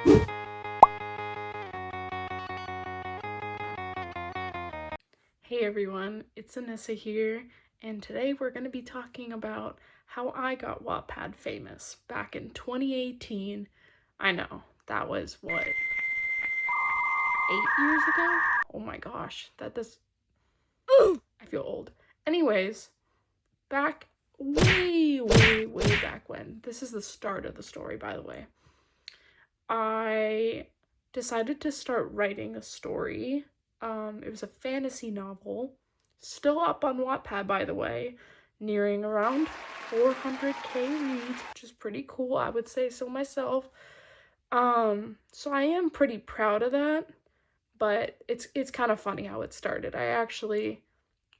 Hey everyone, it's Anissa here, and today we're going to be talking about how I got Wattpad famous back in 2018. I know, that was what, 8 years ago? Oh my gosh, that does. I feel old. Anyways, back way back when. This is the start of the story, by the way. I decided to start writing a story. It was a fantasy novel, still up on Wattpad, by the way, nearing around 400k reads, which is pretty cool. I would say so myself. So I am pretty proud of that, but it's kind of funny how it started.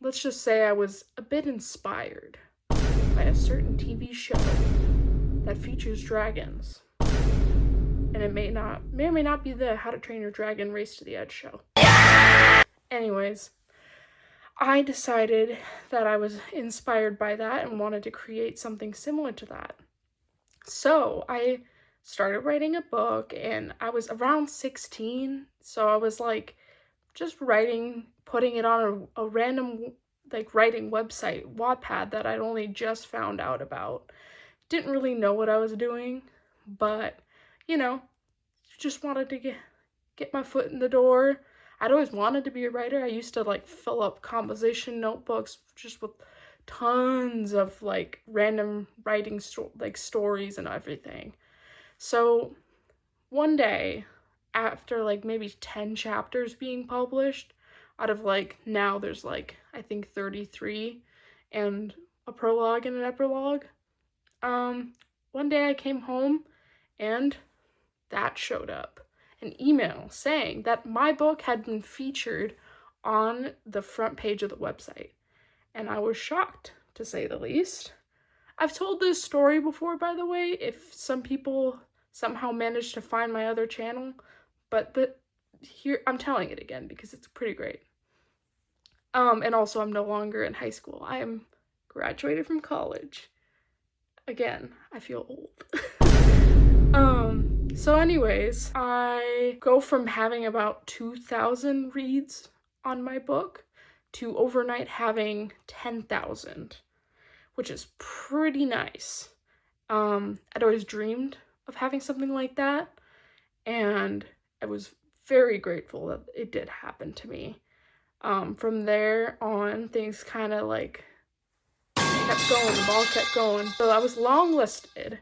Let's just say I was a bit inspired by a certain TV show that features dragons. And it may or may not be the How to Train Your Dragon Race to the Edge show. Anyways, I decided that I was inspired by that and wanted to create something similar to that. So I started writing a book, and I was around 16, so I was like just writing, putting it on a random like writing website, Wattpad, that I'd only just found out about. Didn't really know what I was doing, but just wanted to get my foot in the door. I'd always wanted to be a writer. I used to like fill up composition notebooks just with tons of like random writing stories and everything. So one day, after like maybe 10 chapters being published, out of like now there's like I think 33 and a prologue and an epilogue. One day I came home and that showed up. An email saying that my book had been featured on the front page of the website. And I was shocked, to say the least. I've told this story before, by the way, if some people somehow managed to find my other channel, but here I'm telling it again because it's pretty great. And also I'm no longer in high school. I am graduated from college. Again, I feel old. So anyways, I go from having about 2,000 reads on my book to overnight having 10,000, which is pretty nice. I'd always dreamed of having something like that, and I was very grateful that it did happen to me. From there on, things kind of like kept going, the ball kept going. So I was longlisted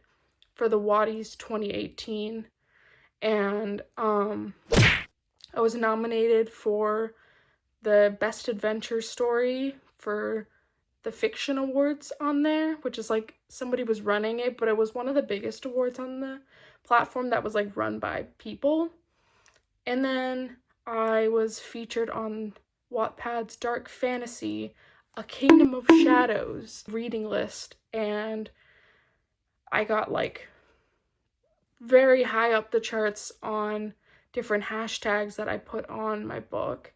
for the Watties 2018, and I was nominated for the Best Adventure Story for the Fiction Awards on there, which is like somebody was running it, but it was one of the biggest awards on the platform that was like run by people. And then I was featured on Wattpad's Dark Fantasy, A Kingdom of Shadows reading list, and I got like very high up the charts on different hashtags that I put on my book.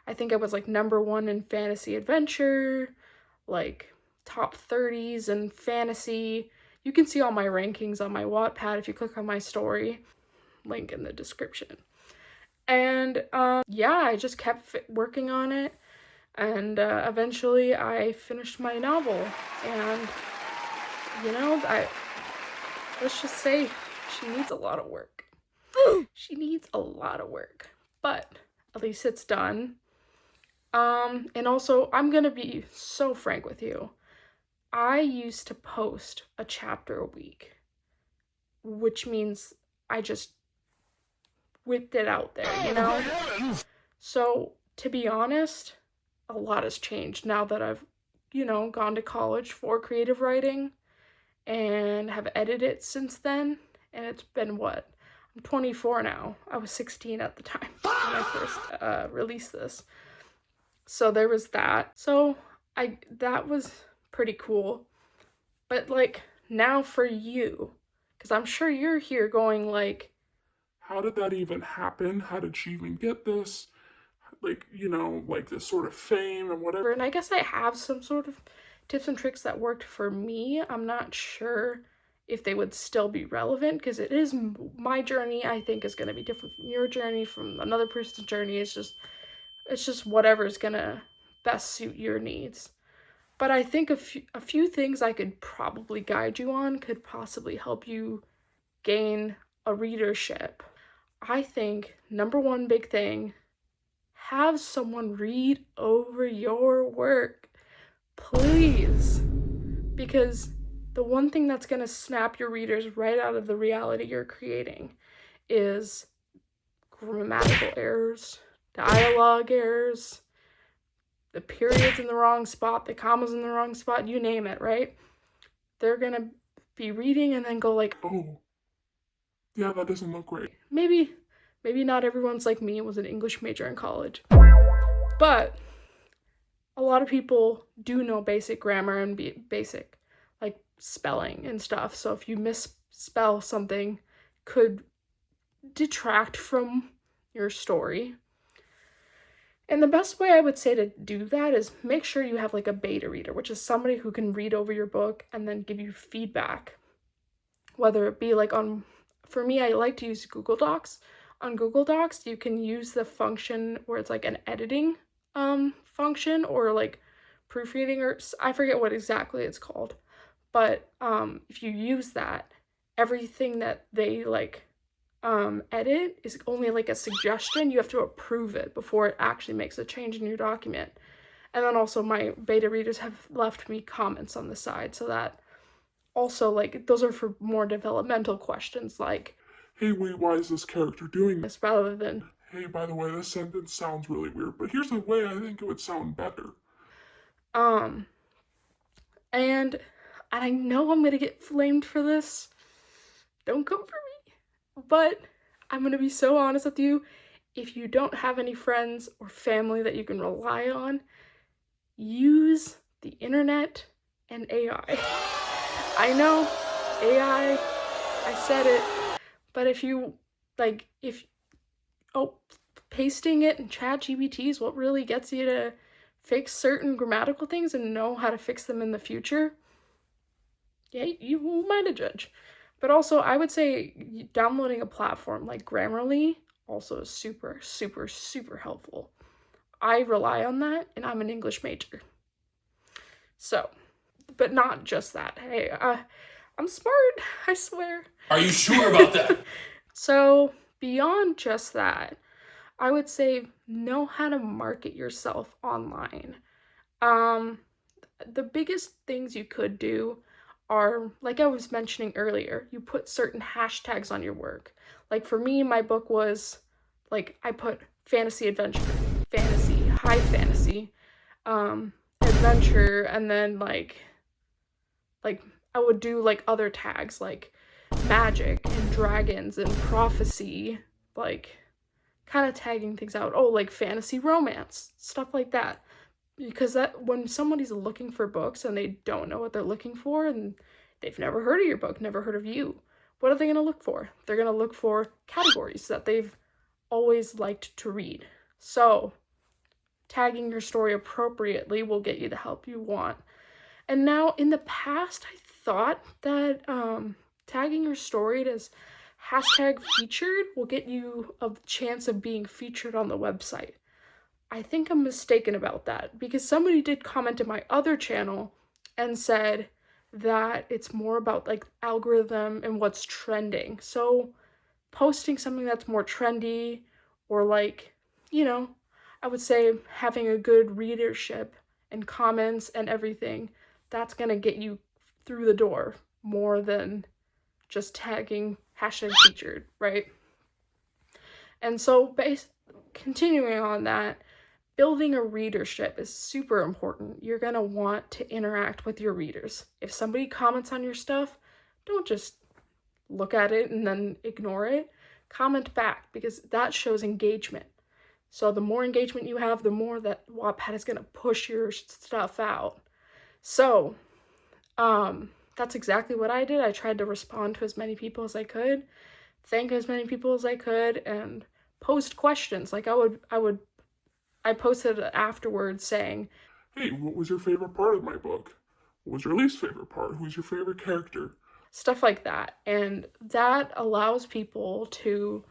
I think I was like #1 in fantasy adventure, like top 30s in fantasy. You can see all my rankings on my Wattpad if you click on my story, link in the description. And yeah, I just kept working on it, and eventually I finished my novel. And let's just say she needs a lot of work. She needs a lot of work, but at least it's done. And also, I'm gonna be so frank with you. I used to post a chapter a week, which means I just whipped it out there. So, to be honest, a lot has changed now that I've, gone to college for creative writing and have edited since then. And it's been what? I'm 24 now. I was 16 at the time when I first released this. So there was that. So that was pretty cool. But like now for you, because I'm sure you're here going like, how did that even happen? How did she even get this? Like, like this sort of fame and whatever. And I guess I have some sort of tips and tricks that worked for me. I'm not sure if they would still be relevant, because it is my journey, I think, is going to be different from your journey, from another person's journey. It's just whatever's going to best suit your needs. But I think a few things I could probably guide you on could possibly help you gain a readership. I think number one big thing, have someone read over your work, please. Because the one thing that's going to snap your readers right out of the reality you're creating is grammatical errors, dialogue errors, the periods in the wrong spot, the commas in the wrong spot, you name it, right? They're going to be reading and then go like, oh, yeah, that doesn't look right. Maybe not everyone's like me, was an English major in college. But a lot of people do know basic grammar and basic like spelling and stuff. So if you misspell something, could detract from your story. And the best way I would say to do that is make sure you have like a beta reader, which is somebody who can read over your book and then give you feedback. Whether it be like for me, I like to use Google Docs. On Google Docs, you can use the function where it's like an editing function or like proofreading, or I forget what exactly it's called. But if you use that, everything that they like edit is only like a suggestion. You have to approve it before it actually makes a change in your document. And then also my beta readers have left me comments on the side, so that also like those are for more developmental questions like, hey, wait, why is this character doing this? Rather than, hey, by the way, this sentence sounds really weird, but here's the way I think it would sound better. And I know I'm gonna get flamed for this. Don't come for me. But I'm gonna be so honest with you. If you don't have any friends or family that you can rely on, use the internet and AI. I know, AI, I said it, but pasting it in ChatGPT is what really gets you to fix certain grammatical things and know how to fix them in the future. Yeah, you might judge. But also, I would say downloading a platform like Grammarly also is super, super, super helpful. I rely on that, and I'm an English major. So, but not just that. Hey, I'm smart, I swear. Are you sure about that? So, beyond just that, I would say know how to market yourself online. The biggest things you could do are, like I was mentioning earlier, you put certain hashtags on your work. Like for me, my book was, like, I put fantasy adventure, fantasy, high fantasy, adventure, and then like I would do like other tags like magic and dragons and prophecy, like kind of tagging things out. Oh, like fantasy romance, stuff like that. Because that when somebody's looking for books and they don't know what they're looking for and they've never heard of your book, never heard of you, what are they going to look for? They're going to look for categories that they've always liked to read. So tagging your story appropriately will get you the help you want. And now in the past, I thought that tagging your story as hashtag featured will get you a chance of being featured on the website. I think I'm mistaken about that because somebody did comment in my other channel and said that it's more about like algorithm and what's trending. So posting something that's more trendy or like, I would say having a good readership and comments and everything, that's going to get you through the door more than just tagging hashtag featured, right? And so continuing on that, building a readership is super important. You're going to want to interact with your readers. If somebody comments on your stuff, don't just look at it and then ignore it. Comment back because that shows engagement. So the more engagement you have, the more that Wattpad is going to push your stuff out. So that's exactly what I did. I tried to respond to as many people as I could, thank as many people as I could, and post questions. Like I posted afterwards saying, hey, what was your favorite part of my book? What was your least favorite part? Who's your favorite character? stuff like that. And that allows people to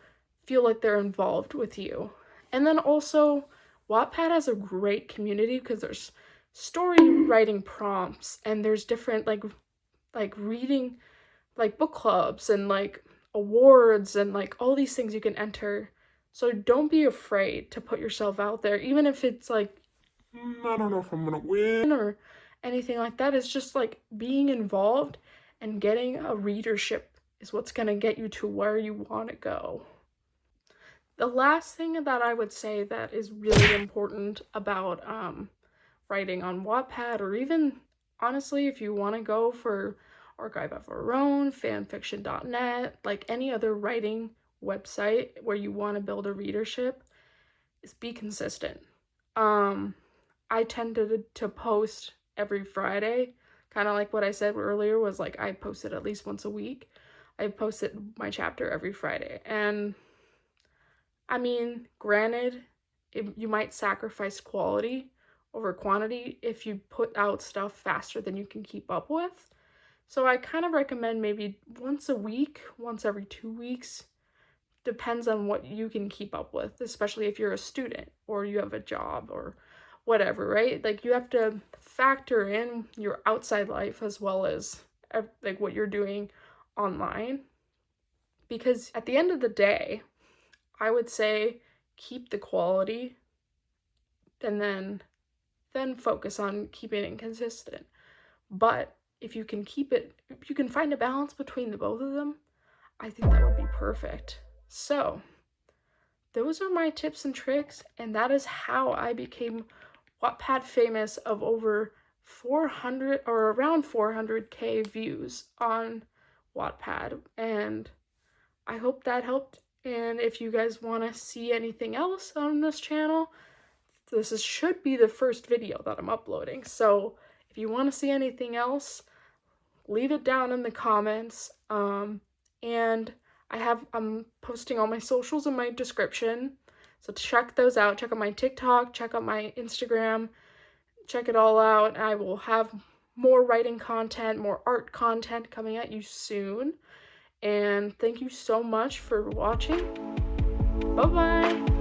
feel like they're involved with you. And then also, Wattpad has a great community because there's story writing prompts, and there's different like reading, like book clubs and like awards and like all these things you can enter. So don't be afraid to put yourself out there, even if it's like I don't know if I'm gonna win. or anything like that. It's just like being involved and getting a readership is what's going to get you to where you want to go. The last thing that I would say that is really important about writing on Wattpad, or even honestly, if you want to go for Archive of Our Own, fanfiction.net, like any other writing website where you want to build a readership, is be consistent. I tended to post every Friday, kind of like what I said earlier was like I posted at least once a week. I posted my chapter every Friday, and I mean, granted, you might sacrifice quality over quantity if you put out stuff faster than you can keep up with. So I kind of recommend maybe once a week, once every 2 weeks. Depends on what you can keep up with, especially if you're a student or you have a job or whatever, right? Like you have to factor in your outside life as well as like what you're doing online. Because at the end of the day, I would say keep the quality and then focus on keeping it consistent. But if you can if you can find a balance between the both of them, I think that would be perfect. So, those are my tips and tricks, and that is how I became Wattpad famous of over 400 or around 400k views on Wattpad, and I hope that helped. And if you guys want to see anything else on this channel, should be the first video that I'm uploading. So if you want to see anything else, leave it down in the comments. And I'm posting all my socials in my description. So check those out. Check out my TikTok, check out my Instagram, check it all out. I will have more writing content, more art content coming at you soon. And thank you so much for watching. Bye-bye.